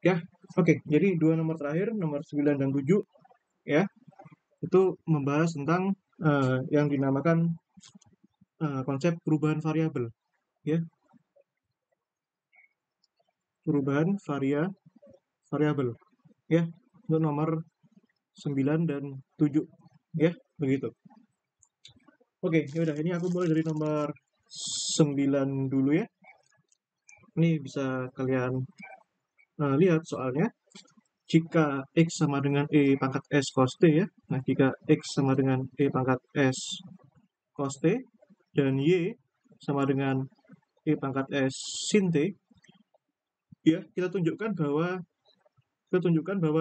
Ya, oke. Jadi dua nomor terakhir, nomor 9 dan 7, ya, itu membahas tentang yang dinamakan konsep perubahan variabel, ya, perubahan variabel, ya, untuk nomor 9 dan 7, ya, begitu. Oke, ya udah, ini aku mulai dari nomor 9 dulu ya. Ini bisa kalian lihat soalnya. Jika X sama dengan E pangkat S cos T ya. Nah, jika X sama dengan E pangkat S cos T dan Y sama dengan E pangkat S sin T, ya, kita tunjukkan bahwa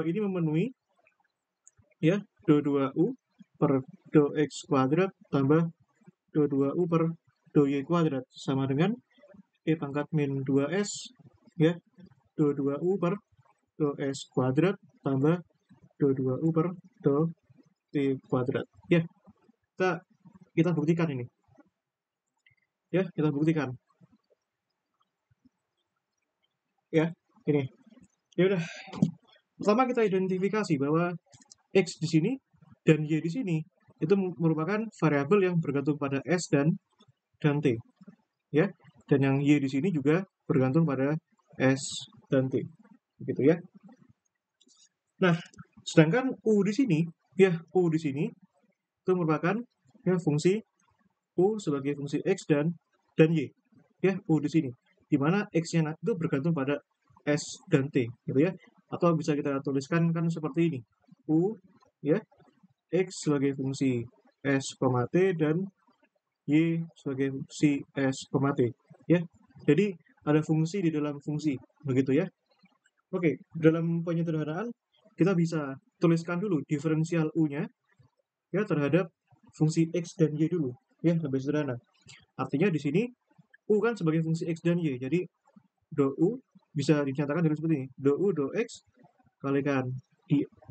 ini memenuhi, ya, do 2U per do X kuadrat tambah do 2U per do Y kuadrat sama dengan E pangkat min 2S, ya, do 2U per do S kuadrat tambah do 2U per do T kuadrat. Ya, kita buktikan ini. Ya, kita buktikan. Ya, ini. Ya udah. Pertama kita identifikasi bahwa X di sini dan Y di sini itu merupakan variabel yang bergantung pada S dan T. Ya. Dan yang Y di sini juga bergantung pada S dan T. Begitu ya. Nah, sedangkan U di sini, ya, U di sini itu merupakan, ya, fungsi U sebagai fungsi X dan Y. Ya, U di sini. Di mana X-nya itu bergantung pada S dan T, gitu ya. Atau bisa kita tuliskan kan seperti ini. U, ya, X sebagai fungsi S, T dan Y sebagai fungsi S, T, ya. Jadi ada fungsi di dalam fungsi, begitu ya. Oke, dalam penyederhanaan kita bisa tuliskan dulu diferensial U-nya, ya, terhadap fungsi X dan Y dulu, ya, lebih sederhana. Artinya di sini U kan sebagai fungsi X dan Y, jadi do U bisa dinyatakan dengan seperti ini. Do U do X kalikan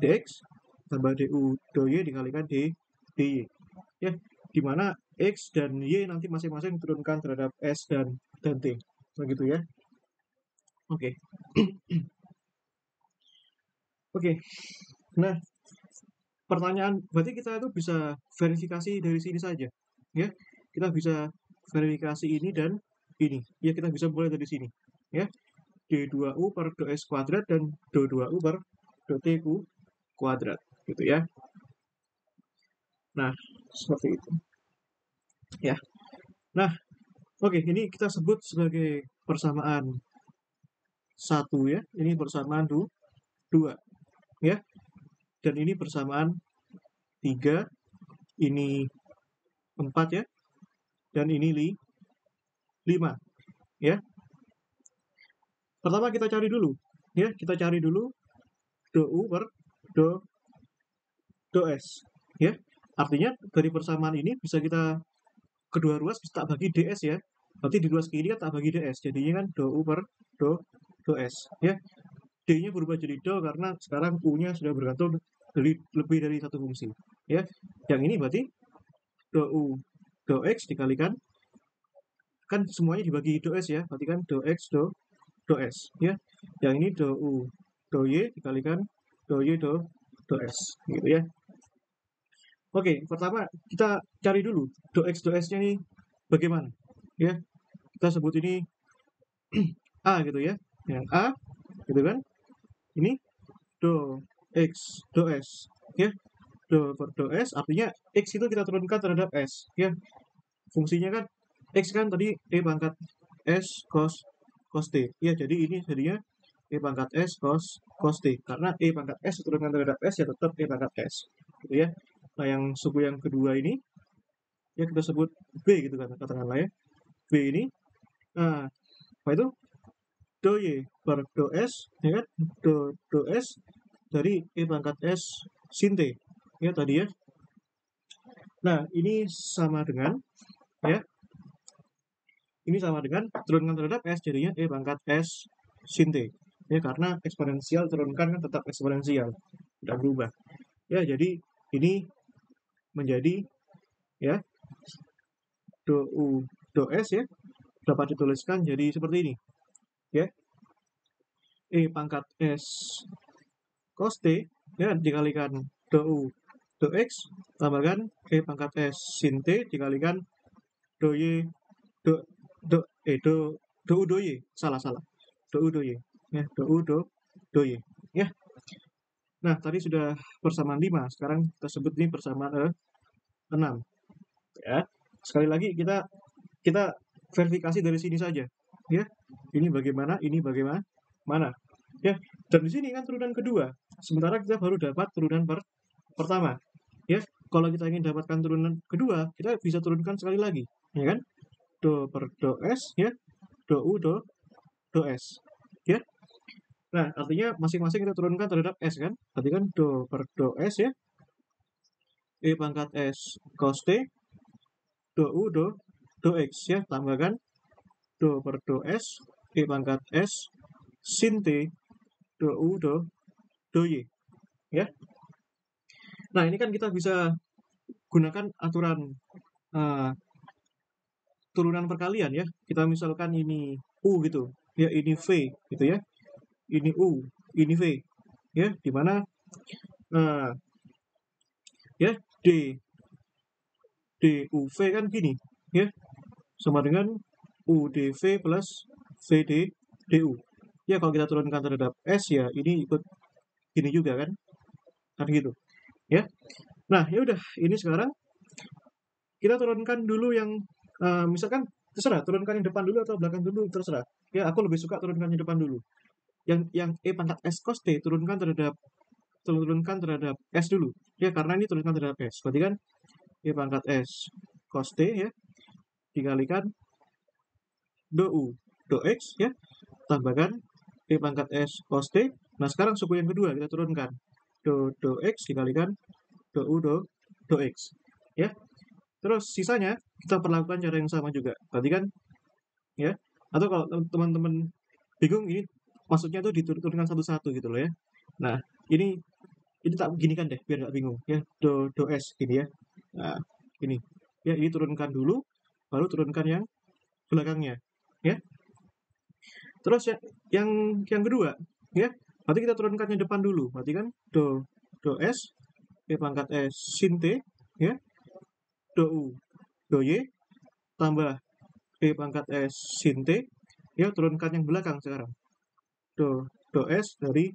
dx tambah du do Y dikalikan dy. Ya, di mana X dan Y nanti masing-masing diturunkan terhadap S dan T. Begitu ya. Oke. Oke. Nah, pertanyaan berarti kita itu bisa verifikasi dari sini saja. Ya. Kita bisa verifikasi ini dan ini. Ya, kita bisa mulai dari sini. Ya. D2U per do S kuadrat dan do2U per do T kuadrat. Gitu ya. Nah, seperti itu. Ya. Nah, oke, ini kita sebut sebagai persamaan 1 ya. Ini persamaan 2 ya. Dan ini persamaan 3, ini 4 ya. Dan ini 5 ya. Pertama kita cari dulu ya, kita cari dulu do U per do S ya. Artinya dari persamaan ini bisa kita kedua ruas bisa tak bagi ds ya. Berarti di ruas kiri kan tak bagi ds, jadinya kan do U per do S ya. D-nya berubah jadi do karena sekarang U-nya sudah bergantung lebih dari satu fungsi ya. Yang ini berarti do U do X dikalikan, kan semuanya dibagi do S ya, berarti kan do X do S ya. Yang ini do U do Y dikalikan do Y do S gitu ya. Oke, pertama kita cari dulu do X do S-nya nih bagaimana ya. Kita sebut ini A gitu ya. Yang A gitu kan. Ini do X do S ya. Do per do S artinya X itu kita turunkan terhadap S ya. Fungsinya kan X kan tadi E pangkat S cos T ya, jadi ini jadinya E pangkat S cos T karena E pangkat S diturunkan terhadap S ya tetap E pangkat S gitu ya. Nah, yang suku yang kedua ini ya kita sebut B gitu kan, katakanlah ya. B ini, nah, apa itu? Do Y per do S ya kan, do S dari E pangkat S sin T ya tadi ya. Nah, ini sama dengan ya, ini sama dengan turunkan terhadap S jadinya E pangkat S sin T ya, karena eksponensial turunkan kan tetap eksponensial, tidak berubah ya. Jadi ini menjadi ya do U do S ya, dapat dituliskan jadi seperti ini ya. E pangkat S cos T ya dikalikan do U do X tambahkan E pangkat S sin T dikalikan do Y do do do do U do Y salah do U do Y ya do U do Y ya. Nah tadi sudah persamaan 5, sekarang kita sebut ini persamaan 6 ya. Sekali lagi kita kita verifikasi dari sini saja ya. Ini bagaimana mana ya. Dan di sini kan turunan kedua, sementara kita baru dapat turunan pertama ya. Kalau kita ingin dapatkan turunan kedua, kita bisa turunkan sekali lagi ya kan, do per do S ya, do U do S ya. Nah artinya masing-masing kita turunkan terhadap S kan, berarti kan do per do S ya, E pangkat S cos T do U do X ya, tambahkan do per do S E pangkat S sin T do U do Y ya. Nah ini kan kita bisa gunakan aturan turunan perkalian ya. Kita misalkan ini U gitu ya, ini V gitu ya, ini U ini V ya, dimana ya DUV kan gini ya, sama dengan UDV plus VDDU ya. Kalau kita turunkan terhadap S ya ini ikut gini juga kan gitu ya. Nah ya udah, ini sekarang kita turunkan dulu yang misalkan terserah turunkan yang depan dulu atau belakang dulu, terserah ya. Aku lebih suka turunkan yang depan dulu, yang E pangkat S cos T turunkan terhadap S dulu ya, karena ini turunkan terhadap S, berarti kan E pangkat S cos T ya dikalikan do U do X ya, tambahkan E pangkat S cos T. Nah sekarang suku yang kedua kita turunkan do X dikalikan do U do X ya. Terus sisanya kita perlakukan cara yang sama juga, berarti kan ya. Atau kalau teman-teman bingung ini maksudnya tuh diturunkan satu-satu gitu loh ya. Nah ini tak beginikan deh biar nggak bingung ya, do S gini ya. Nah ini ya, ini turunkan dulu baru turunkan yang belakangnya ya. Terus ya, yang kedua ya, berarti kita turunkan yang depan dulu, berarti kan do S E pangkat S sin T ya, do U do Y tambah E pangkat S sin T ya, turunkan yang belakang sekarang do S dari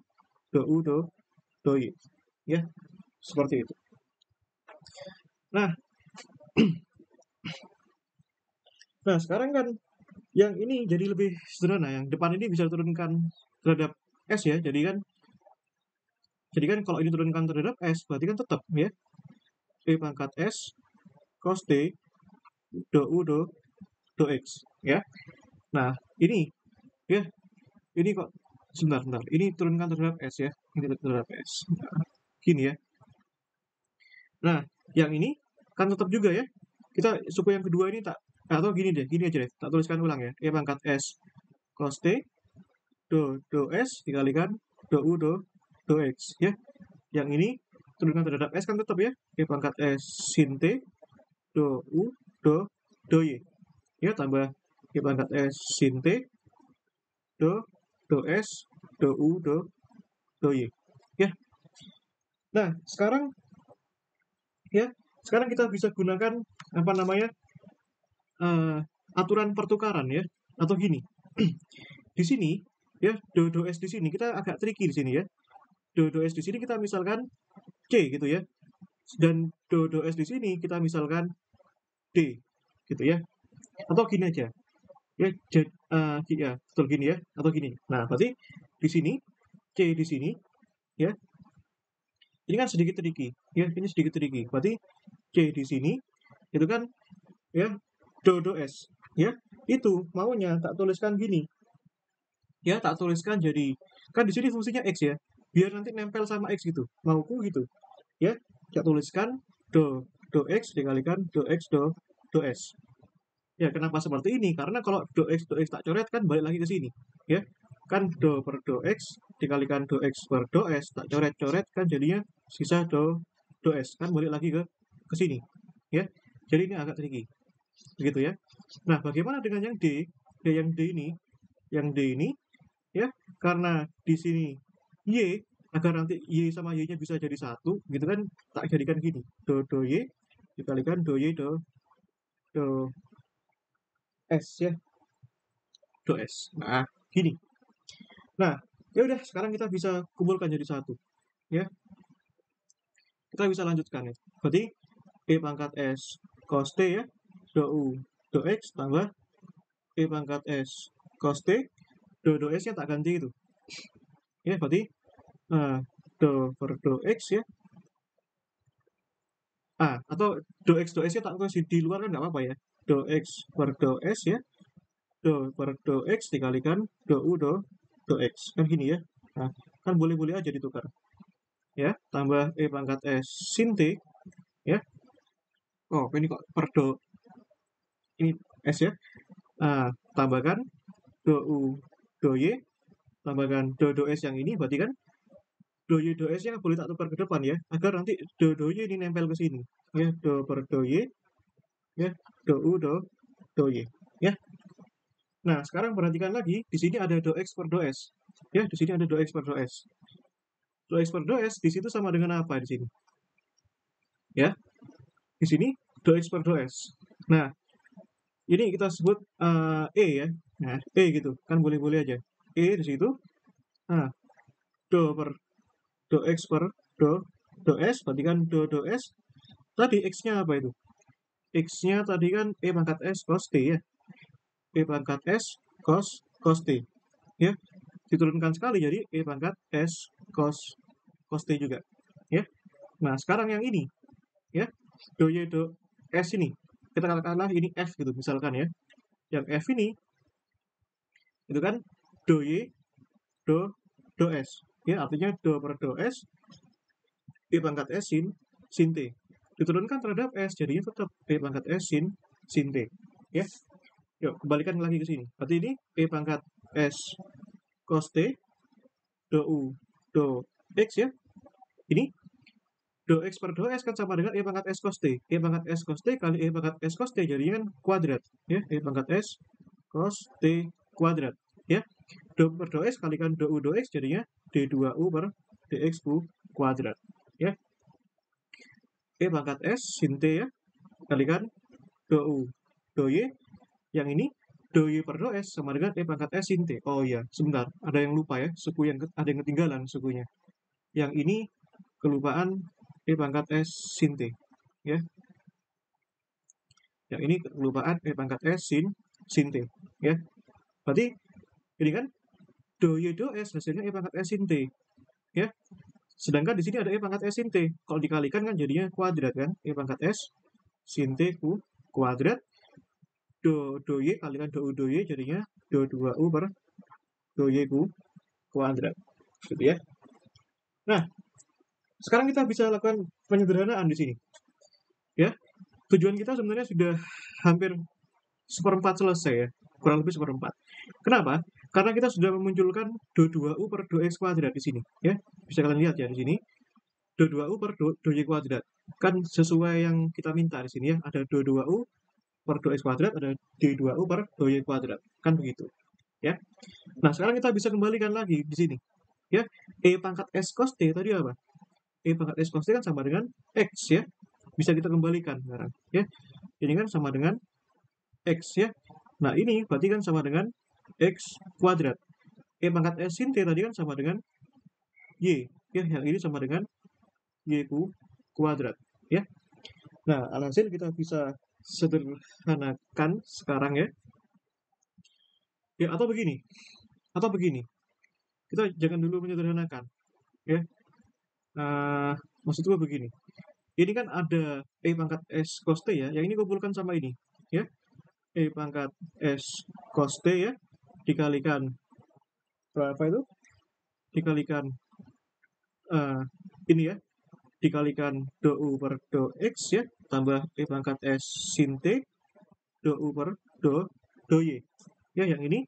do U do Y ya, seperti itu. Nah nah sekarang kan yang ini jadi lebih sederhana, yang depan ini bisa turunkan terhadap S ya. Jadi kan kalau ini turunkan terhadap S berarti kan tetap ya E pangkat S cos T do U do X ya. Nah ini ya, ini kok sebentar ini turunkan terhadap S ya, ini terhadap S nah, gini ya. Nah yang ini kan tetap juga ya, kita suku yang kedua ini tak, atau gini aja deh, tak tuliskan ulang ya, E pangkat S cos T do S dikalikan do U do X ya. Yang ini turunkan terhadap S kan tetap ya, E pangkat S sin T do U do Y ya, tambah E pangkat S sin T do S do U do Y ya. Nah sekarang ya, sekarang kita bisa gunakan apa namanya aturan pertukaran ya, atau gini di sini ya, do S di sini kita agak tricky di sini ya. Do S di sini kita misalkan C gitu ya, dan do S di sini kita misalkan D gitu ya, atau gini aja ya, ya betul gini ya, atau gini. Nah berarti di sini C di sini ya, ini kan sedikit tricky ya, ini sedikit tricky, berarti C di sini itu kan ya do S ya, itu maunya tak tuliskan gini ya, tak tuliskan jadi kan di sini fungsinya X ya, biar nanti nempel sama X gitu, mauku gitu ya. Tak tuliskan do X dikalikan do X do S ya. Kenapa seperti ini? Karena kalau do X tak coret kan balik lagi ke sini ya, kan do per do X dikalikan do X per do S tak coret kan jadinya sisa do S kan balik lagi ke sini ya. Jadi ini agak tricky begitu ya. Nah bagaimana dengan yang D ya, yang D ini ya, karena di sini y, agar nanti y sama y-nya bisa jadi satu, gitu kan, tak jadikan gini, do y dikalikan do y do s ya, do s. Nah, gini. Nah, ya udah sekarang kita bisa kumpulkan jadi satu, ya. Kita bisa lanjutkan ya. Berarti e pangkat s cos t ya, do u do x tambah e pangkat s cos t, do s nya tak ganti itu. Ya, berarti do per do x ya. Atau do x nya tak kasih di luar kan nggak apa-apa ya. Do x per do s ya, do per do x dikalikan do u do x. Kan gini ya. Nah, kan boleh-boleh aja ditukar. Ya, tambah e pangkat s sin t ya. Oh, ini kok per do ini s ya. Tambahkan do u do y, tambahkan do s yang ini, berarti kan do y do s nya boleh tak tukar ke depan ya, agar nanti do y ini nempel ke sini ya, do per do y ya, do u do y ya. Nah, sekarang perhatikan lagi, di sini ada do x per do s ya, di sini ada do x per do s. Do x per do s di situ sama dengan apa di sini ya, di sini do x per do s. Nah, ini kita sebut e ya. Nah, e gitu kan, boleh-boleh aja e di situ. Nah, do per do x per do s, berarti kan do s. Tadi x-nya apa itu? X-nya tadi kan e pangkat s cos t ya. E pangkat s cos t ya. Diturunkan sekali jadi e pangkat s cos t juga ya. Nah, sekarang yang ini ya, do y do s ini kita katakanlah ini f gitu misalkan ya. Yang f ini itu kan do y do s ya, artinya do per do s e pangkat s sin t diturunkan terhadap s, jadinya tetap e pangkat s sin t ya. Yuk kembalikan lagi ke sini, berarti ini e pangkat s cos t do u do x ya. Ini do x per do s kan sama dengan e pangkat s cos t. E pangkat s cos t kali e pangkat s cos t jadinya kan kuadrat ya, e pangkat s cos t kuadrat ya. Do per do s kalikan do u do x jadinya d2u per dx kuadrat ya. E pangkat s sin t ya, kalikan do u do y, yang ini do y per do s sama dengan e pangkat s sin t. Oh iya, sebentar, ada yang lupa ya, suku yang ada yang ketinggalan sukunya. Yang ini kelupaan e pangkat s sin t ya. Yang ini kelupaan e pangkat s sin t ya. Berarti ini kan do y do s hasilnya e pangkat s sin t ya. Sedangkan di sini ada e pangkat s sin t. Kalau dikalikan kan jadinya kuadrat kan, e pangkat s sin t kuadrat, do y kalikan do u do y jadinya do 2u per do y kuadrat gitu ya. Nah, sekarang kita bisa lakukan penyederhanaan di sini ya. Tujuan kita sebenarnya sudah hampir seperempat selesai ya, kurang lebih seperempat. Kenapa? Karena kita sudah memunculkan do 2u per do x kuadrat di sini ya. Bisa kalian lihat ya di sini, do 2u per do y kuadrat kan sesuai yang kita minta di sini ya, ada do 2u per do x kuadrat, ada d2u per do y kuadrat kan begitu ya. Nah, sekarang kita bisa kembalikan lagi di sini ya. E pangkat s cos t tadi apa? E pangkat s cos t kan sama dengan x ya, bisa kita kembalikan sekarang ya. Ini kan sama dengan x ya. Nah, ini berarti kan sama dengan x kuadrat. E pangkat s sin t tadi kan sama dengan y ya, yang ini sama dengan y kuadrat ya. Nah, alhasil kita bisa sederhanakan sekarang ya. Ya, atau begini, kita jangan dulu menyederhanakan ya. Maksudku begini, ini kan ada e pangkat s cos t ya, yang ini kumpulkan sama ini ya, e pangkat s cos t ya, dikalikan berapa itu, dikalikan ini ya, dikalikan do u per do x ya, tambah e pangkat s sin t do u per do y ya, yang ini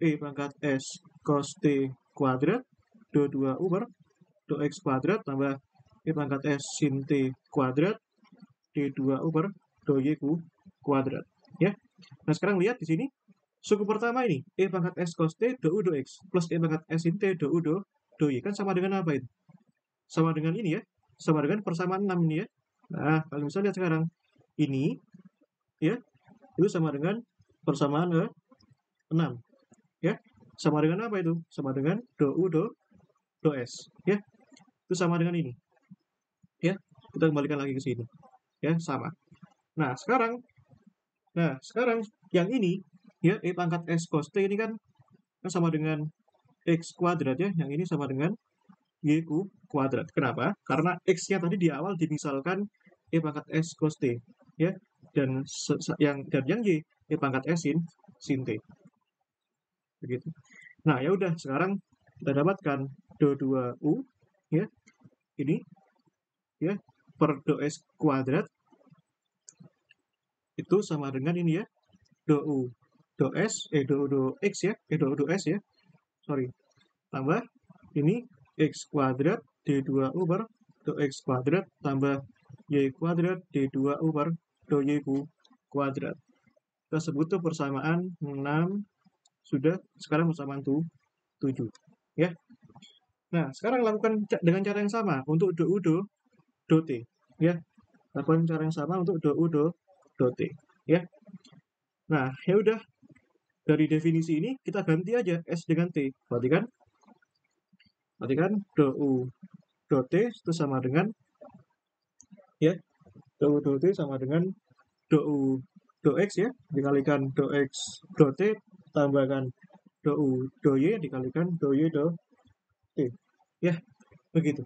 e pangkat s cos t kuadrat do 2u per do x kuadrat tambah e pangkat s sin t kuadrat d2u per do y kuadrat ya. Nah, sekarang lihat di sini suku pertama ini E pangkat S cos T do U do X plus E pangkat S sin T do U do Y. Kan sama dengan apa itu? Sama dengan ini ya. Sama dengan persamaan 6 ini ya. Nah, kalau misalnya lihat sekarang. Ini ya, itu sama dengan persamaan 6 ya. Sama dengan apa itu? Sama dengan do U do S ya. Itu sama dengan ini. Ya, kita kembalikan lagi ke sini. Ya, sama. Nah, sekarang yang ini ya E pangkat S cos T ini kan sama dengan X kuadrat ya. Yang ini sama dengan Y kuadrat. Kenapa? Karena X-nya tadi di awal dimisalkan E pangkat S cos T ya. Dan yang Y E pangkat S sin T. Begitu. Nah, ya udah sekarang kita dapatkan do 2U ya. Ini ya per do S kuadrat itu sama dengan ini ya. Do U do S do X ya. Do U do S ya. Sorry. Tambah ini X kuadrat D2U per do X kuadrat tambah Y kuadrat D2U per do Y kuadrat. Kita sebut itu persamaan 6 sudah, sekarang persamaan 7 ya. Nah, sekarang lakukan dengan cara yang sama untuk do U do T ya. Lakukan cara yang sama untuk do U do T ya. Nah, ya udah, dari definisi ini kita ganti aja S dengan T. Berarti kan do U do T itu sama dengan ya, do U do T sama dengan do U do X ya, dikalikan do X do T tambahkan do U do Y dikalikan do Y do T ya, begitu.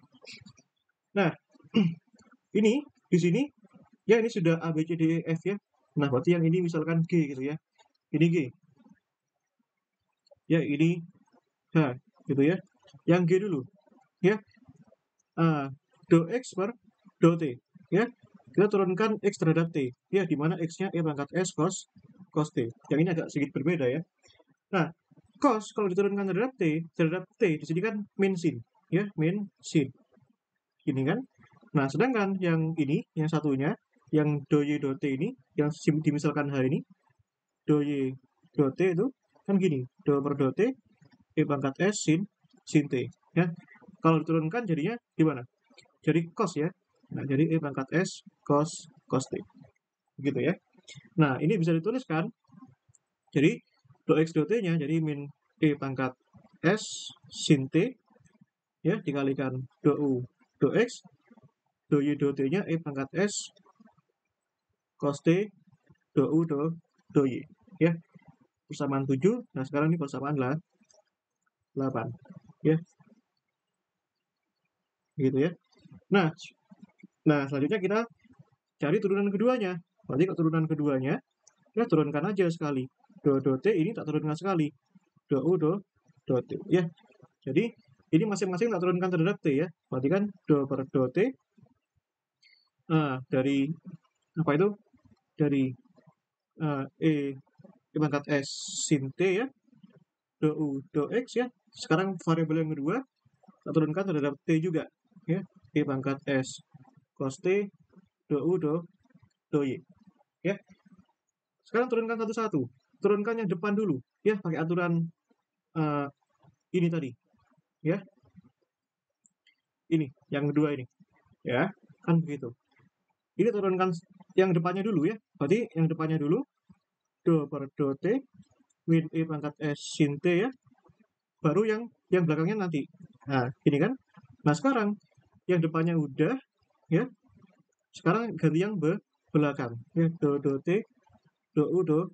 Nah, ini di sini ya, ini sudah A B C D E F ya. Nah, berarti yang ini misalkan G gitu ya. Ini G. Ya, ini H gitu ya. Yang G dulu ya. Do X per do T ya. Kita turunkan X terhadap T ya, di mana X-nya E pangkat S cos T. Yang ini agak sedikit berbeda ya. Nah, cos kalau diturunkan terhadap T di sini kan min sin ya, min sin. Ini kan. Nah, sedangkan yang ini, yang satunya, yang do Y do T ini, yang dimisalkan H ini, do Y do T itu kan gini, do per do T E pangkat S sin T ya. Kalau diturunkan jadinya gimana? Jadi cos ya. Nah, jadi E pangkat S cos T. Begitu ya. Nah, ini bisa dituliskan. Jadi do X do T-nya jadi min E pangkat S sin T ya, dikalikan do U do X do Y do T-nya E pangkat S cos T do U do Y ya. Persamaan 7. Nah, sekarang ini persamaan 8 ya. Gitu ya. Nah, selanjutnya kita cari turunan keduanya. Berarti kalau turunan keduanya, kita turunkan aja sekali. Do T ini tak turunkan sekali. Do U do T ya. Jadi ini masing-masing tak turunkan terhadap T ya. Berarti kan do per do T dari apa itu? Dari E pangkat S sin T ya. Do U do X ya. Sekarang variabel yang kedua tak turunkan terhadap T juga ya. E pangkat S cos T do U do Y ya. Sekarang turunkan satu-satu. Turunkan yang depan dulu ya, pakai aturan ini tadi ya. Ini yang kedua ini ya, kan begitu. Ini turunkan yang depannya dulu ya. Berarti yang depannya dulu do per do T min E pangkat S sin T ya. Baru yang belakangnya nanti. Nah, ini kan. Nah, sekarang yang depannya udah ya. Sekarang ganti yang belakang ya, do T do U do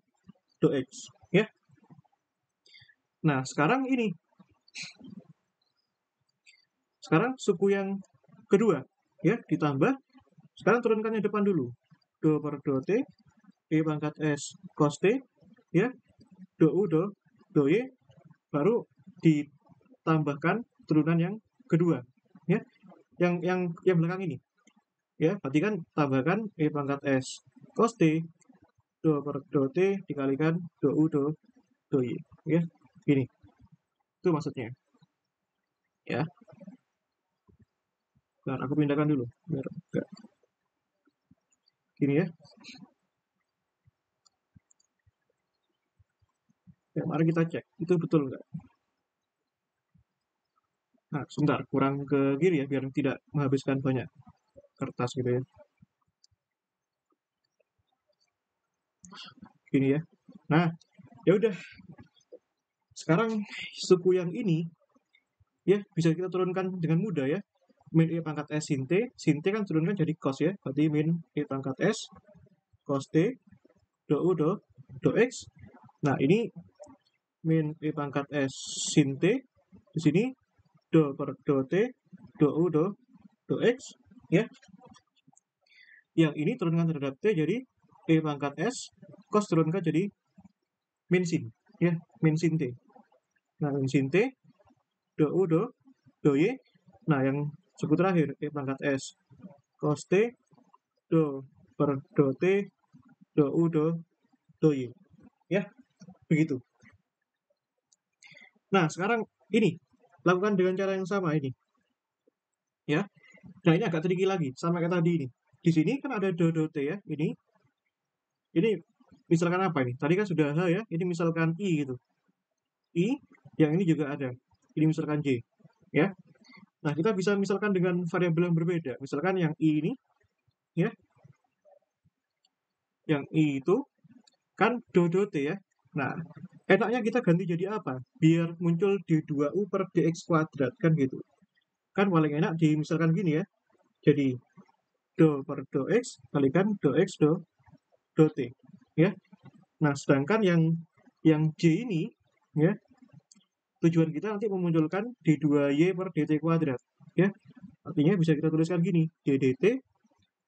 X ya. Nah, sekarang ini. Sekarang suku yang kedua ya, ditambah. Sekarang turunkan yang depan dulu. Do per do T E pangkat S cos T ya, do U do Y, baru ditambahkan turunan yang kedua ya, yang belakang ini ya. Berarti kan tambahkan E pangkat S cos T do per do T dikalikan do U do Y ya. Gini, itu maksudnya ya. Nah, aku pindahkan dulu biar enggak gini ya. Ya, mari kita cek, itu betul nggak? Nah, sebentar, kurang ke kiri ya, biar tidak menghabiskan banyak kertas gitu ya. Gini ya. Nah, ya udah. Sekarang suku yang ini ya bisa kita turunkan dengan mudah ya. Min E pangkat S sin T kan turunkan jadi cos ya. Berarti min E pangkat S cos T do U do X. Nah, ini min E pangkat S sin T. Di sini do per do T do U do X ya. Yang ini turunkan terhadap T jadi E pangkat S cos turunkan jadi min sin ya, min sin T. Nah, min sin T do U do Y. Nah, yang suku terakhir E pangkat S cos T do per do T do U do Y ya, begitu. Nah, sekarang ini lakukan dengan cara yang sama ini ya. Nah, ini agak tricky lagi sama kayak tadi ini. Di sini kan ada do T ya, ini misalkan apa ini, tadi kan sudah H ya, ini misalkan I gitu, I, yang ini juga ada, ini misalkan J ya. Nah, kita bisa misalkan dengan variabel yang berbeda, misalkan yang I ini ya, yang I itu kan do T ya. Nah, enaknya kita ganti jadi apa? Biar muncul D2U per DX kuadrat kan gitu. Kan paling enak di misalkan gini ya. Jadi do per do X kalikan do X do T ya. Nah, sedangkan yang J ini ya, tujuan kita nanti memunculkan D2Y per DT kuadrat ya. Artinya bisa kita tuliskan gini, DDT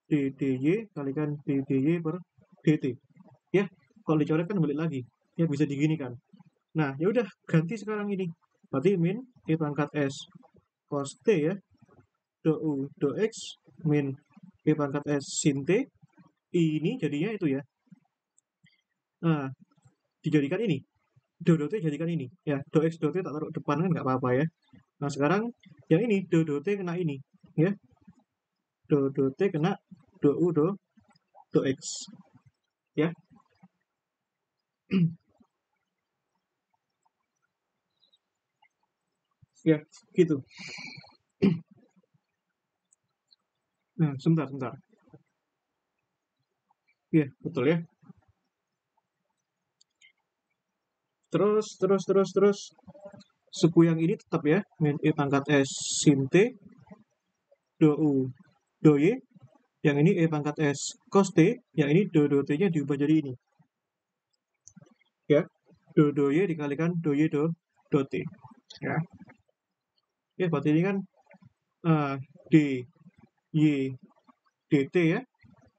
DDY kalikan DDY per DT ya. Kalau dicoret kan balik lagi ya, bisa diginikan. Nah, ya udah ganti sekarang ini. Berarti min E pangkat S cos T ya do U do X min E pangkat S sin T. I ini jadinya itu ya. Nah, dijadikan ini. Do T jadikan ini. Ya, do X do T tak taruh depan kan nggak apa-apa ya. Nah, sekarang yang ini do T kena ini. Ya, do T kena do U do X. Ya. Ya, gitu. Nah, sebentar. Ya, betul ya. Terus. Suku yang ini tetap ya, min E pangkat S sin T do U do Y. Yang ini E pangkat S cos T, yang ini do T-nya diubah jadi ini. Ya, do Y dikalikan do Y do T. Ya. Ya, berarti ini kan D Y dt ya,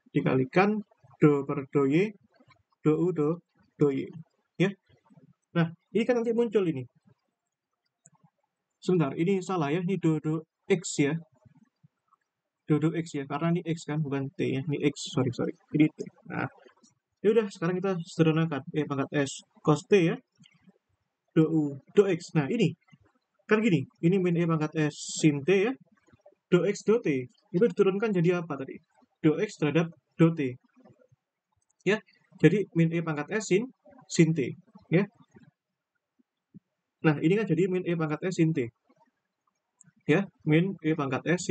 dikalikan do per do Y do U do Y. Ya. Nah, ini kan nanti muncul ini. Sebentar, ini salah ya, ini do X ya. Do X ya, karena ini X kan, bukan T ya. Ini X, sorry. Ini T. Nah, ya udah, sekarang kita sederhanakan. E pangkat S cos T ya. Do U do X. Nah, ini kan gini. Ini min E pangkat S sin T ya. Do X do T. Itu diturunkan jadi apa tadi? Do X terhadap do T. Ya, jadi min E pangkat S sin T. Ya. Nah, ini kan jadi min E pangkat S sin T. Ya, min E pangkat S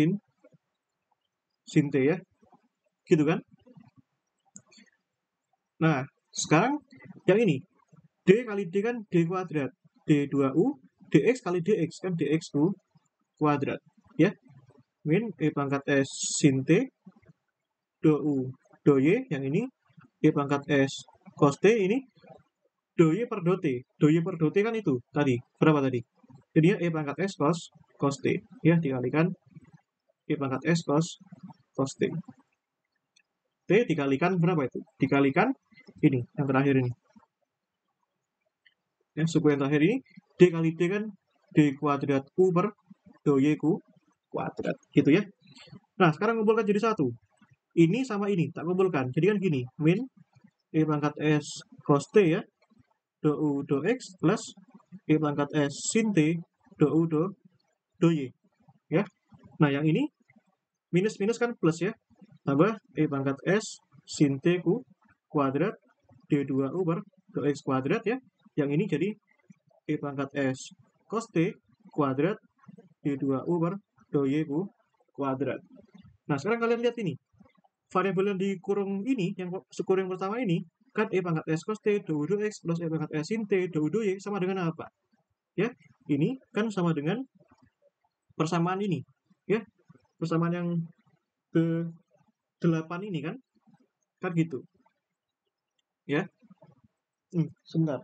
sin T ya. Gitu kan? Nah, sekarang yang ini. D kali D kan D kuadrat. D2U, DX kali DX kan DXU kuadrat. Ya. Min E pangkat S sin T do U do Y, yang ini E pangkat S cos T, ini do Y per do T. Do Y per do T kan itu tadi. Berapa tadi? Jadinya E pangkat S cos T. Ya, dikalikan E pangkat S cos T. T dikalikan berapa itu? Dikalikan ini, yang terakhir ini. Ya, suku yang terakhir ini, D kali D kan D kuadrat U per do Y kuadrat. Gitu ya. Nah, sekarang kumpulkan jadi satu. Ini sama ini, tak kumpulkan. Jadi kan gini, min E pangkat S cos T ya, do U do X plus E pangkat S sin T do U do Y. Ya. Nah, yang ini minus kan plus ya. Tambah E pangkat S sin T kuadrat D2U per do X kuadrat ya. Yang ini jadi E pangkat S cos T kuadrat D2U per do Y kuadrat. Nah, sekarang kalian lihat ini. Variabel yang di kurung ini, yang kurung pertama ini, kan E pangkat S cos T do U do X plus E pangkat S sin T do U do Y sama dengan apa? Ya, ini kan sama dengan persamaan ini. Ya, persamaan yang ke-8 ini kan gitu. Ya, sebentar.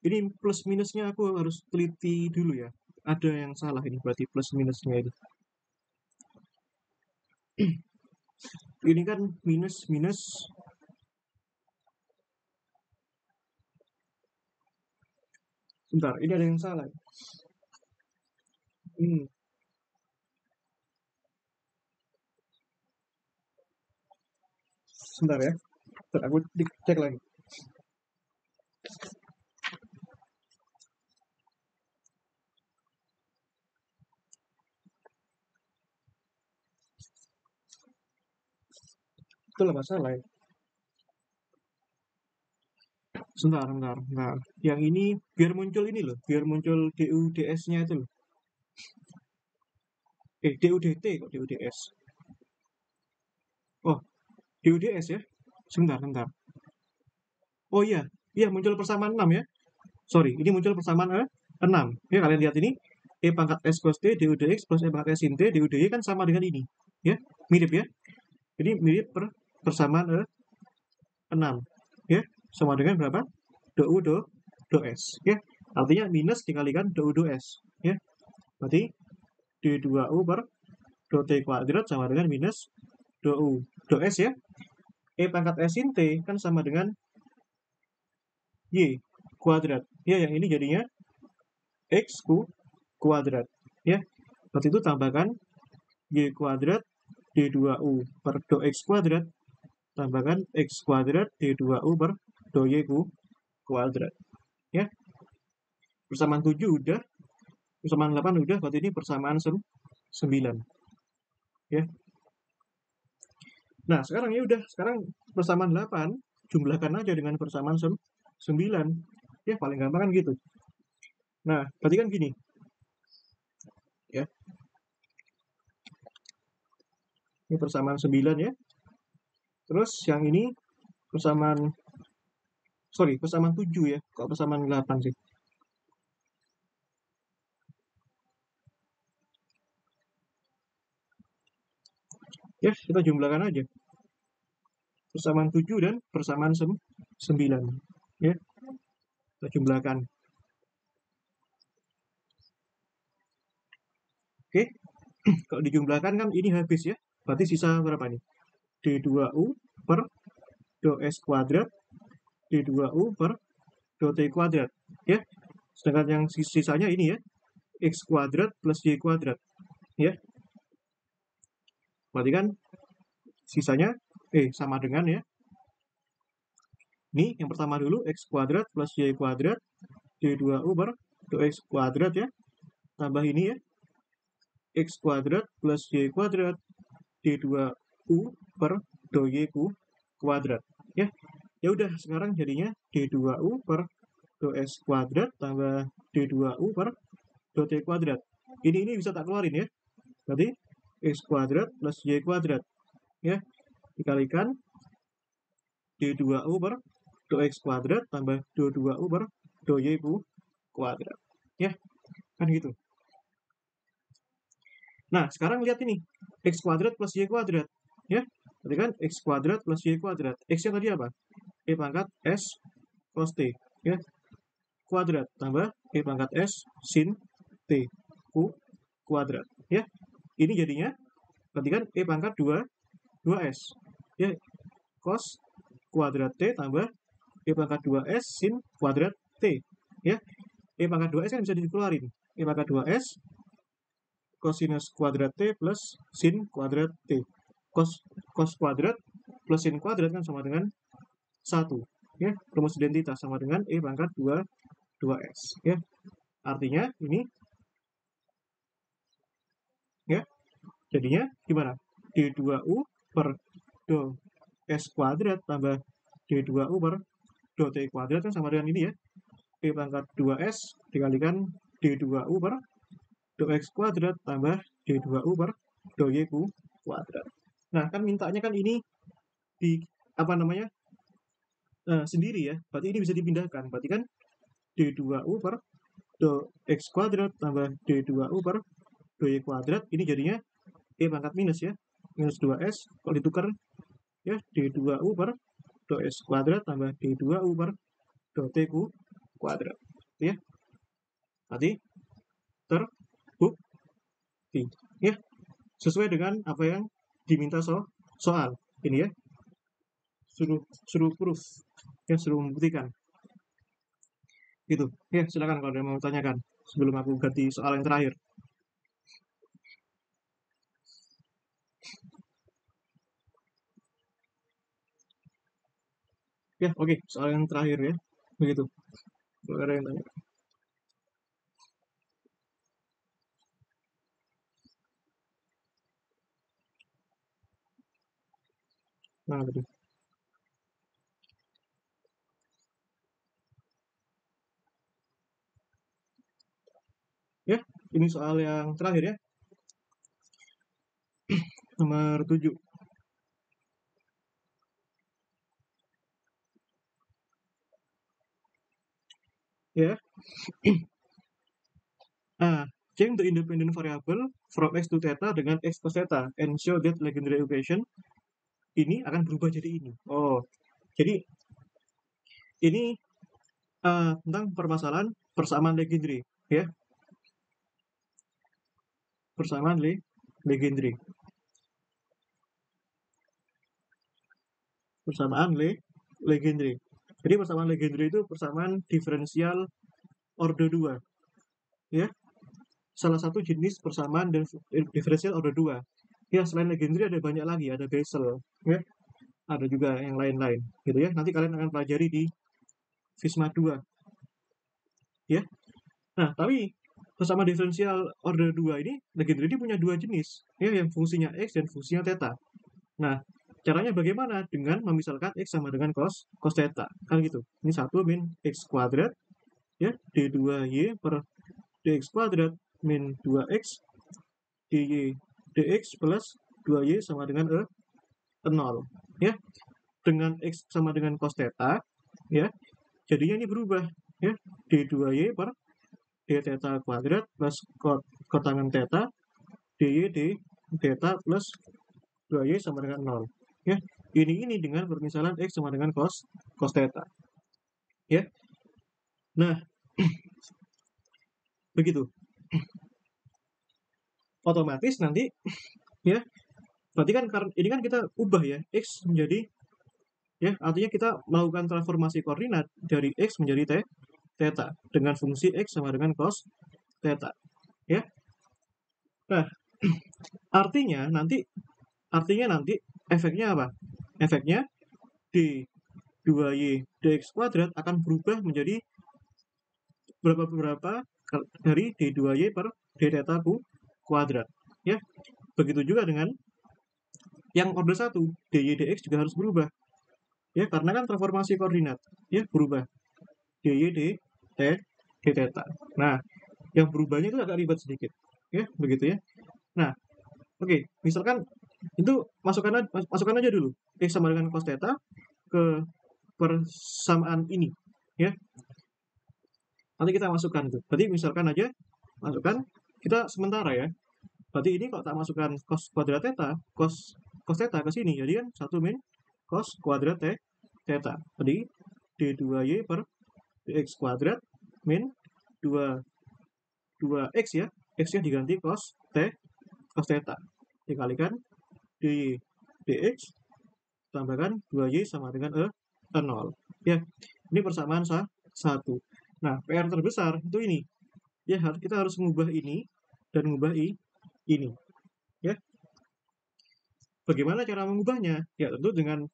Ini plus minusnya aku harus teliti dulu ya. Ada yang salah ini berarti plus minusnya ini. Ini kan minus. Sebentar, ini ada yang salah. Sebentar ya. Bentar, aku cek lagi. Itulah masalah ya. Sebentar. Yang ini biar muncul ini loh, biar muncul DU DS-nya itu loh. DU DT kok DU DS. Oh, DU DS ya. Sebentar. Oh iya, muncul persamaan 6 ya. Sorry, ini muncul persamaan 6. Ya, kalian lihat ini. E pangkat S cos T du dx plus E pangkat S sin T du dy kan sama dengan ini. Ya, mirip ya. Jadi mirip persamaan 6. Ya, sama dengan berapa? Do U do S. Ya, artinya minus dikalikan do U do S. Ya, berarti D2U per do T kuadrat sama dengan minus do U do S ya. E pangkat S sin T kan sama dengan Y kuadrat. Ya, yang ini jadinya X kuadrat. Ya, berarti itu tambahkan Y kuadrat D2U per do X kuadrat tambahkan X kuadrat D2U per do Y kuadrat. Ya, persamaan 7 udah, persamaan 8 udah, berarti ini persamaan 9. Ya. Nah, sekarang ya udah, sekarang persamaan 8 jumlahkan aja dengan persamaan 9. Ya, paling gampang kan gitu. Nah, berarti kan gini. Ya. Ini persamaan 9 ya. Terus yang ini persamaan 7 ya. Kok persamaan 8 sih? Ya, kita jumlahkan aja. Persamaan 7 dan persamaan 9. Ya. Kita jumlahkan. Oke. Kalau dijumlahkan kan ini habis ya. Berarti sisa berapa nih? D2U per do S kuadrat D2U per do T kuadrat. Ya. Sedangkan yang sisanya ini ya. X kuadrat plus Y kuadrat. Ya. Berarti kan sisanya sama dengan ya. Ini yang pertama dulu X kuadrat plus Y kuadrat D2U per do X kuadrat ya. Tambah ini ya. X kuadrat plus Y kuadrat D2U per do Y kuadrat. Ya. Ya udah, sekarang jadinya D2U per do S kuadrat tambah D2U per do T kuadrat. Ini bisa tak keluarin ya. Berarti X kuadrat plus Y kuadrat. Ya. Dikalikan D2U per do X kuadrat tambah D2U per do Y kuadrat. Ya. Kan gitu. Nah, sekarang lihat ini. X kuadrat plus Y kuadrat. Ya. Berarti kan X kuadrat plus Y kuadrat. X-nya tadi apa? E pangkat S cos T. Ya. Kuadrat tambah E pangkat S sin T kuadrat. Ya. Ini jadinya berarti kan E pangkat 2S. Ya. Cos kuadrat T tambah E pangkat 2S sin kuadrat T. Ya. E pangkat 2S kan bisa dikeluarin. E pangkat 2S cosinus kuadrat T plus sin kuadrat T. Cos kuadrat plus sin kuadrat kan sama dengan 1. Ya, rumus identitas sama dengan E pangkat 2S. Ya. Artinya ini ya, jadinya gimana? D2U per do S kuadrat tambah D2U per do T kuadrat kan sama dengan ini ya. P pangkat 2S dikalikan D2U per do X kuadrat tambah D2U per do Y kuadrat. Nah, kan mintanya kan ini di apa namanya? Sendiri ya. Berarti ini bisa dipindahkan. Berarti kan D2U per do X kuadrat tambah D2U per do Y kuadrat ini jadinya E pangkat minus ya. Minus 2S kalau ditukar ya D2U per do S kuadrat tambah D2U per do T kuadrat. Ya. Berarti terbukti ya. Sesuai dengan apa yang diminta soal. Ini ya. Suruh proof. Ya, suruh membuktikan. Gitu. Ya, silakan kalau ada yang mau tanyakan sebelum aku ganti soal yang terakhir. Ya, oke. Soal yang terakhir ya. Begitu. Kalau ada yang tanya. Nah, tadi. Ya, ini soal yang terakhir ya. Nomor 7. Ya. Change the independent variable from x to theta dengan x cos theta and show that Legendre equation ini akan berubah jadi ini. Oh, jadi ini tentang permasalahan persamaan Legendre ya. Persamaan Legendre. Persamaan Legendre. Jadi persamaan Legendre itu persamaan diferensial order 2 ya. Salah satu jenis persamaan diferensial order 2. Ya, selain Legendre ada banyak lagi, ada Bessel ya. Ada juga yang lain-lain gitu ya. Nanti kalian akan pelajari di Visma 2 ya. Nah, tapi persamaan diferensial order 2 ini Legendre ini punya dua jenis ya, yang fungsinya x dan fungsinya theta. Nah, caranya bagaimana? Dengan memisalkan x sama dengan cos theta kan gitu. Ini 1 min x kuadrat ya d2y per dx kuadrat min 2x dy dx plus 2y sama dengan 0 ya. Dengan x sama dengan cos theta ya, jadinya ini berubah ya, d2y per d theta kuadrat plus kotangan theta dy d theta plus 2y sama dengan 0 ya. Ini dengan permisalan x sama dengan cos theta ya. Nah, begitu. Otomatis nanti ya, berarti kan ini kan kita ubah ya x menjadi ya, artinya kita melakukan transformasi koordinat dari x menjadi theta dengan fungsi x sama dengan cos theta ya. Nah, artinya nanti efeknya apa? Efeknya d2y dx kuadrat akan berubah menjadi berapa dari d2y per d theta kuadrat ya. Begitu juga dengan yang order 1, dy dx juga harus berubah ya, karena kan transformasi koordinat ya, berubah dy d theta. Nah, yang berubahnya itu agak ribet sedikit ya, begitu ya. Nah, oke, misalkan itu masukkan aja dulu x sama dengan cos theta ke persamaan ini ya. Nanti kita masukkan itu. Berarti misalkan aja masukkan kita sementara ya. Berarti ini kalau tak masukkan cos kuadrat theta, cos theta ke sini, jadi kan 1 min cos kuadrat theta. Jadi d2y per dx kuadrat min 2x ya. X-nya diganti cos theta. Dikalikan dy dx tambahkan 2y sama dengan 0. Ya, ini persamaan 1. Nah, PR terbesar itu ini. Ya, kita harus mengubah ini dan mengubah ini. Ya. Bagaimana cara mengubahnya? Ya, tentu dengan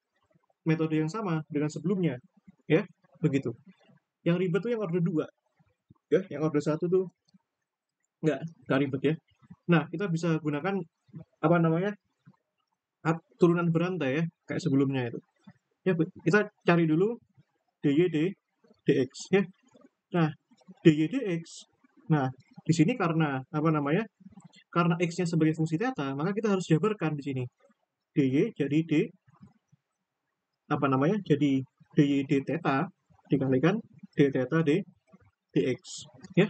metode yang sama dengan sebelumnya. Ya, begitu. Yang ribet tuh yang order 2. Ya, yang order 1 tuh enggak ribet ya. Nah, kita bisa gunakan apa namanya? turunan berantai ya, kayak sebelumnya itu. Ya, kita cari dulu dy dx ya. Nah, dy dx. Nah, di sini karena apa namanya? Karena x-nya sebagai fungsi theta, maka kita harus jabarkan di sini. dy jadi d apa namanya? Jadi dy d theta dikalikan d theta dx ya.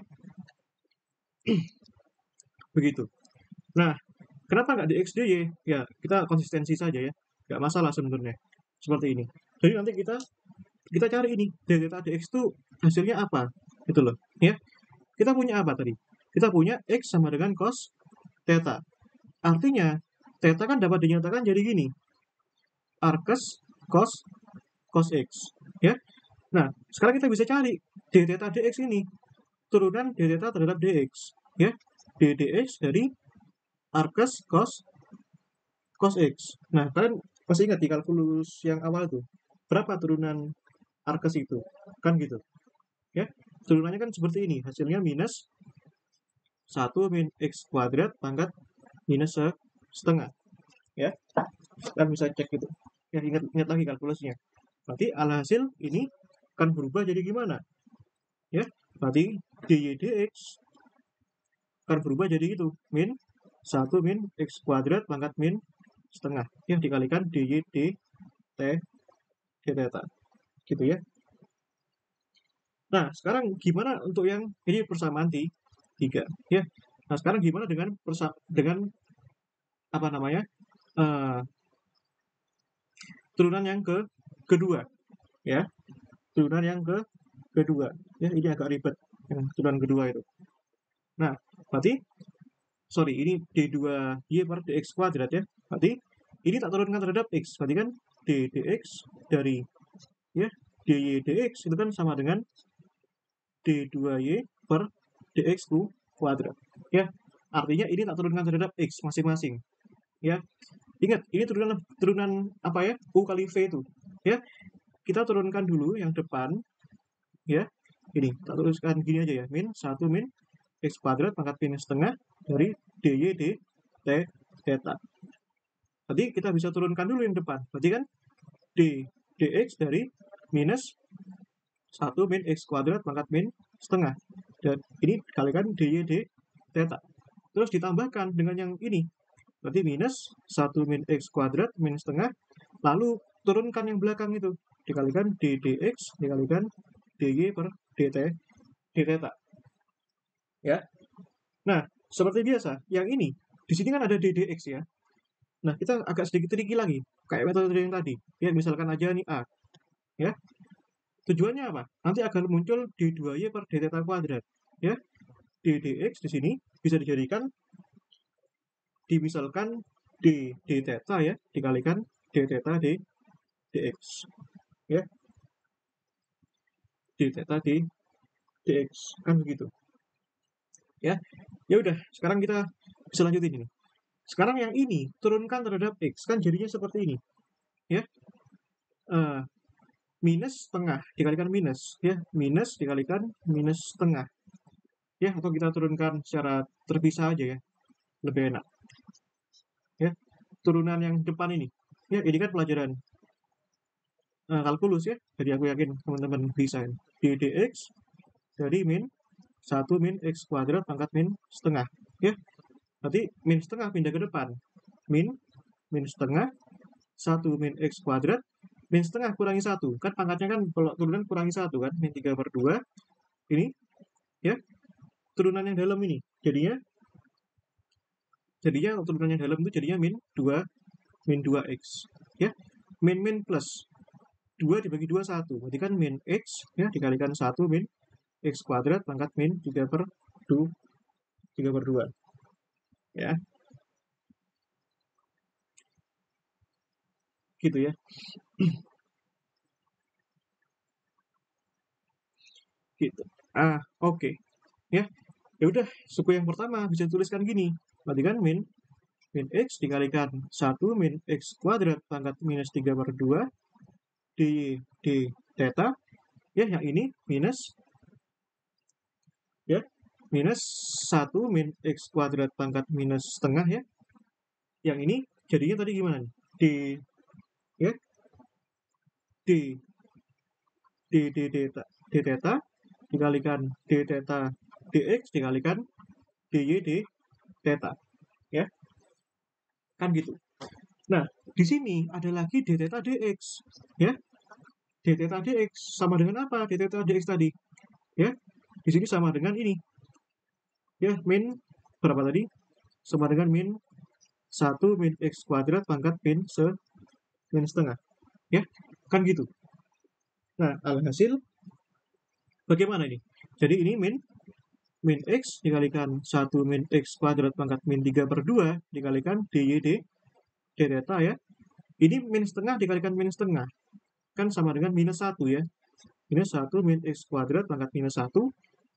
Begitu. Nah, kenapa nggak dx dy? Ya, kita konsistensi saja ya. Nggak masalah sebenarnya. Seperti ini. Jadi nanti kita cari ini d theta dx itu hasilnya apa? Gitu loh, ya. Kita punya apa tadi? Kita punya x sama dengan cos theta. Artinya, theta kan dapat dinyatakan jadi gini. Arcus cos x, ya. Nah, sekarang kita bisa cari d theta dx ini turunan d theta terhadap dx, ya. d dx dari arcus cos x. Nah, kalian masih ingat di kalkulus yang awal tuh, berapa turunan arcus itu? Kan gitu, ya. Turunannya kan seperti ini, hasilnya minus 1 min x kuadrat pangkat minus setengah, ya. Kan bisa cek gitu. Ya, ingat lagi kalkulusnya. Berarti alhasil ini akan berubah jadi gimana? Ya, berarti dy dx akan berubah jadi itu, min 1 min x kuadrat pangkat min setengah, ya, dikalikan dy d t d theta. Gitu ya. Nah, sekarang gimana untuk yang ini persamaan 3, ya. Nah, sekarang gimana dengan apa namanya? Turunan yang kedua, ya. Turunan yang kedua, ya, ini agak ribet yang turunan kedua itu. Nah, berarti sorry, ini d2y per dx kuadrat ya. Berarti ini tak turunkan terhadap x, berarti kan d dx dari ya dy dx itu kan sama dengan d2y per dx kuadrat, ya. Artinya ini tak turunkan terhadap x masing-masing, ya. Ingat, ini turunan apa ya? U kali V itu, ya. Kita turunkan dulu yang depan, ya. Ini tak tuliskan gini aja ya, min 1 min x kuadrat pangkat minus setengah dari dy d t theta. Berarti kita bisa turunkan dulu yang depan. Berarti kan d dx dari minus 1 min x kuadrat pangkat min setengah. Dan ini dikalikan dy d theta. Terus ditambahkan dengan yang ini. Berarti minus 1 min x kuadrat min setengah. Lalu turunkan yang belakang itu. Dikalikan d dx dikalikan dy per dt d theta. Ya. Nah, seperti biasa, yang ini di sini kan ada d dx ya. Nah, kita agak sedikit tricky lagi, kayak metode yang tadi. Ya, misalkan aja nih A. Ya. Tujuannya apa? Nanti akan muncul d2y per d theta kuadrat. Ya. d dx di sini bisa dijadikan dimisalkan d theta ya, dikalikan d theta dx. Ya. d theta dx kan begitu. Ya. Ya udah, sekarang kita bisa lanjutin ini. Sekarang yang ini turunkan terhadap x kan jadinya seperti ini, ya. Minus setengah dikalikan minus, ya, minus dikalikan minus setengah, ya, atau kita turunkan secara terpisah aja ya, lebih enak, ya. Turunan yang depan ini, ya, ini kan pelajaran kalkulus ya, jadi aku yakin teman-teman bisa ini. d dx dari min 1 min x kuadrat pangkat min setengah, ya. Berarti min setengah pindah ke depan, min setengah 1 min x kuadrat min setengah kurangi 1, kan pangkatnya kan kalau turunan kurangi 1 kan, min 3/2 ini, ya. Turunan yang dalam ini jadinya turunan yang dalam itu jadinya min 2x, ya. Min plus 2 dibagi 2 1, berarti kan min x, ya, dikalikan 1 min x kuadrat pangkat min 3/2, ya. Gitu ya. Gitu. Oke. Ya. Ya udah, suku yang pertama bisa dituliskan gini. Berarti kan min x dikalikan 1 min x kuadrat pangkat minus 3/2 d theta, ya, yang ini minus, ya, minus 1 min x kuadrat pangkat minus setengah, ya. Yang ini jadinya tadi gimana nih? D ya D D theta dikalikan D theta dx dikalikan dy d theta ya, kan gitu. Nah, di sini ada lagi d theta dx ya. D theta dx sama dengan apa? D theta dx tadi ya. Di sini sama dengan ini ya, min berapa tadi? Sama dengan min 1 min x kuadrat pangkat min setengah ya, kan gitu. Nah, alhasil bagaimana ini? Jadi ini min x dikalikan 1 min x kuadrat pangkat min 3/2 dikalikan dy d theta ya. Ini min setengah dikalikan min setengah, kan sama dengan minus 1 ya. Minus 1 min x kuadrat pangkat minus 1.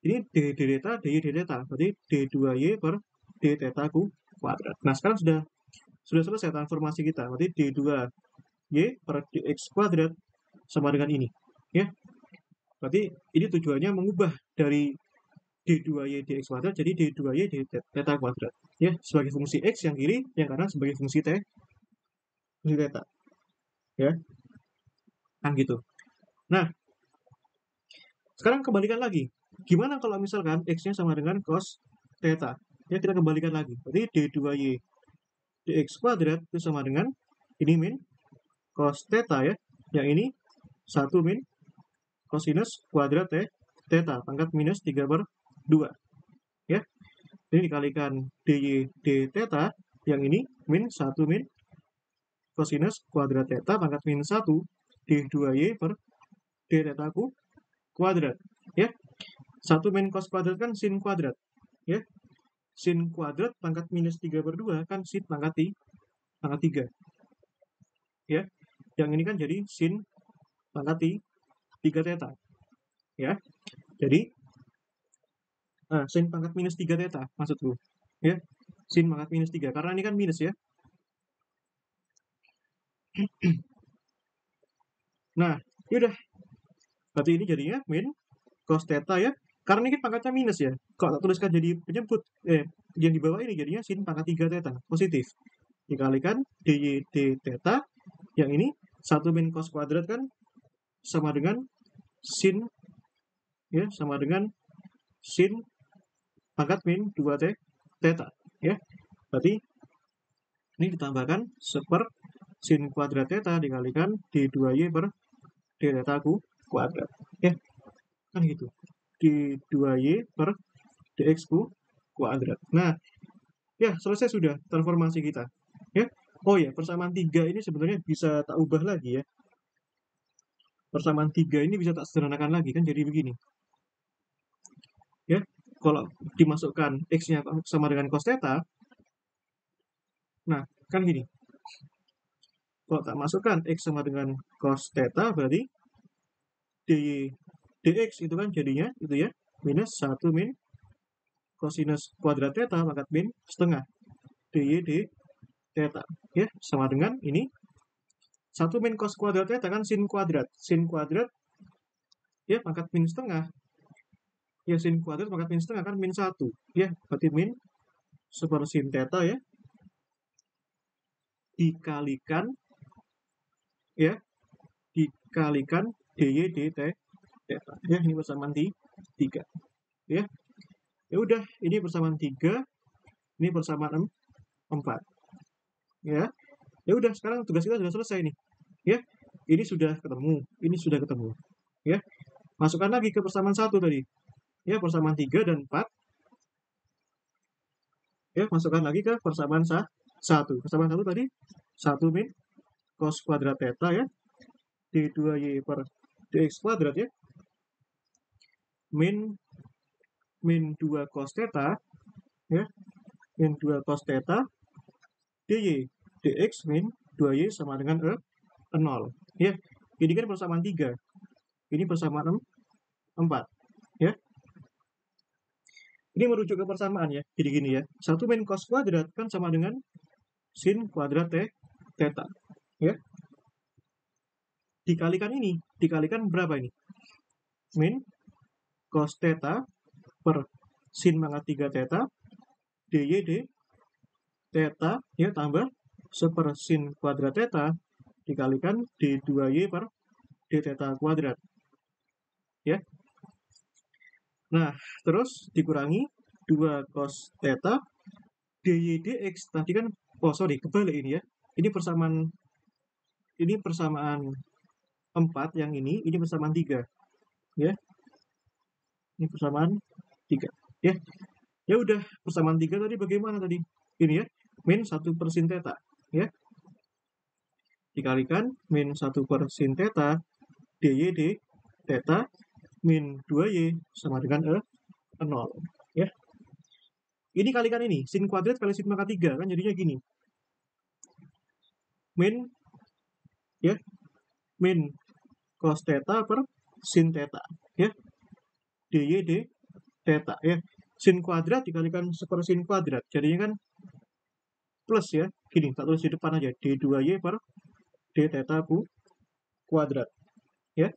Ini d theta, dy d theta. Berarti d2y per d theta kuadrat. Nah, sekarang sudah selesai transformasi kita. Berarti d2y per dx kuadrat sama dengan ini ya. Berarti ini tujuannya mengubah dari d2y dx kuadrat jadi d2y d theta kuadrat ya, sebagai fungsi x yang kiri, yang kanan sebagai fungsi theta ya, kan gitu. Nah, sekarang kembalikan lagi, gimana kalau misalkan x-nya sama dengan cos theta ya, kita kembalikan lagi. Berarti d2y dx kuadrat itu sama dengan ini min cos theta ya, yang ini 1 min cosinus kuadrat theta pangkat minus 3/2 ya. Ini dikalikan dy d theta, yang ini min 1 min cosinus kuadrat theta pangkat min 1 d2y per d theta kuadrat ya. 1 min cos kuadrat kan sin kuadrat ya. Sin kuadrat pangkat minus 3/2 kan sin pangkat 3 ya. Yang ini kan jadi sin pangkat 3 theta ya. Jadi sin pangkat minus 3 theta maksudku ya. Sin pangkat minus 3 karena ini kan minus ya. Nah, yaudah. Berarti ini jadinya min cos theta ya. Karena ini pangkatnya minus ya. Kalau tak tuliskan jadi penyebut, yang di bawah ini jadinya sin pangkat 3 theta positif. Dikalikan dy d theta, yang ini 1 min cos kuadrat kan sama dengan sin ya, sama dengan sin pangkat min 2 theta ya. Berarti ini ditambahkan seper sin kuadrat theta dikalikan d2y per d theta kuadrat ya, kan gitu. d2y per dx kuadrat. Nah, ya selesai sudah transformasi kita ya. Oh ya, persamaan 3 ini sebenarnya bisa tak ubah lagi ya. Persamaan 3 ini bisa tak sederhanakan lagi, kan jadi begini ya. Kalau dimasukkan x-nya sama dengan cos theta, nah kan gini. Kalau tak masukkan x sama dengan cos theta, berarti dx itu kan jadinya itu ya, minus 1 min cosinus kuadrat theta pangkat min setengah dy d theta ya, sama dengan ini 1 min cos kuadrat theta kan sin kuadrat ya pangkat min setengah ya, sin kuadrat pangkat min setengah kan min 1 ya, berarti min super sin theta ya dikalikan ya, dikalikan dy d theta ya. Ini persamaan 3 ya. Ya udah, ini persamaan 3, ini persamaan 4 ya. Ya udah, sekarang tugas kita sudah selesai nih ya. Ini sudah ketemu, ini sudah ketemu ya. Masukkan lagi ke persamaan 1 tadi ya, persamaan 3 dan 4 ya, masukkan lagi ke persamaan 1. Persamaan 1 tadi 1 min cos kuadrat theta ya d2y per dx kuadrat ya, min 2 cos theta ya, min 2 cos theta dy dx min 2y sama dengan 0 ya. Ini kan persamaan 3, ini persamaan 4 ya. Ini merujuk ke persamaan ya, jadi gini ya, 1 min cos kuadrat kan sama dengan sin kuadrat theta ya, dikalikan ini, dikalikan berapa ini, min cos theta per sin pangkat 3 theta dy d theta ya, tambah sepersin kuadrat theta dikalikan D2Y per D theta kuadrat. Ya. Nah, terus dikurangi 2 cos theta dy dx. Tadi kan, sorry, kebalik ini ya. Ini persamaan 4 yang ini persamaan 3. Ya. Ini persamaan 3. Ya. Ya udah, persamaan 3 tadi bagaimana tadi? Ini ya, min 1 per sin theta. Ya. Dikalikan min 1 per sin theta dy d theta min 2y sama dengan 0. Ya. Ini kalikan ini, sin kuadrat kali sin pangkat 3 kan jadinya gini. Min ya, min cos theta per sin theta, ya. Dy d theta, ya. Sin kuadrat dikalikan sepersin kuadrat, jadinya kan plus ya. Gini, tak tulis di depan aja, d2y per d theta kuadrat, ya.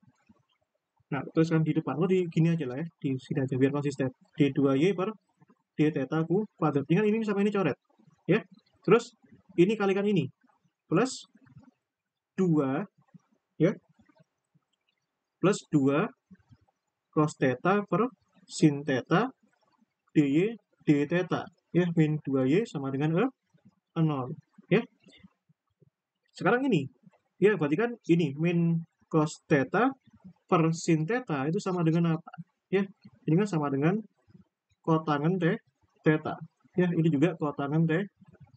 Nah, tuliskan di depan, di gini aja lah ya, di sini aja biar konsisten. D2y per d theta kuadrat. Ingat ini sama ini coret, ya. Terus ini kalikan ini plus 2 ya, plus 2 cos theta per sin theta dy d theta, ya, min 2y sama dengan 0, ya. Sekarang ini, ya, berarti kan ini min cos theta per sin theta itu sama dengan apa? Ya, ini kan sama dengan kotangen theta. Ya, ini juga kotangen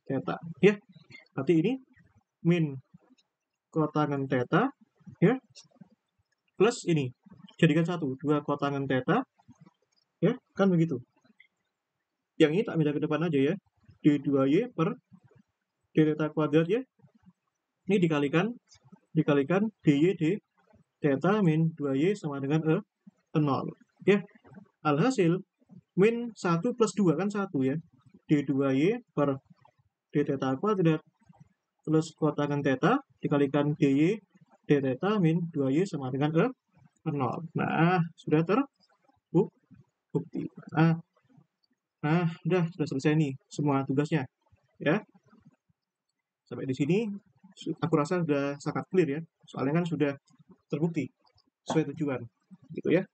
theta. Ya, berarti ini min kotangen theta, ya, plus ini jadikan 1, 2 kotangen theta, ya, kan begitu. Yang ini tak pindah ke depan aja ya, d2y per d theta kuadrat, ya. Ini dikalikan dy d theta min 2y sama dengan 0, ya. Alhasil min 1 plus 2 kan 1 ya, d2y per d theta kuadrat plus kotangen theta dikalikan dy d theta min 2y sama dengan 0. Nah, sudah terbukti. Nah, sudah selesai nih semua tugasnya, ya. Sampai di sini aku rasa sudah sangat clear ya, soalnya kan sudah terbukti sesuai tujuan, gitu ya.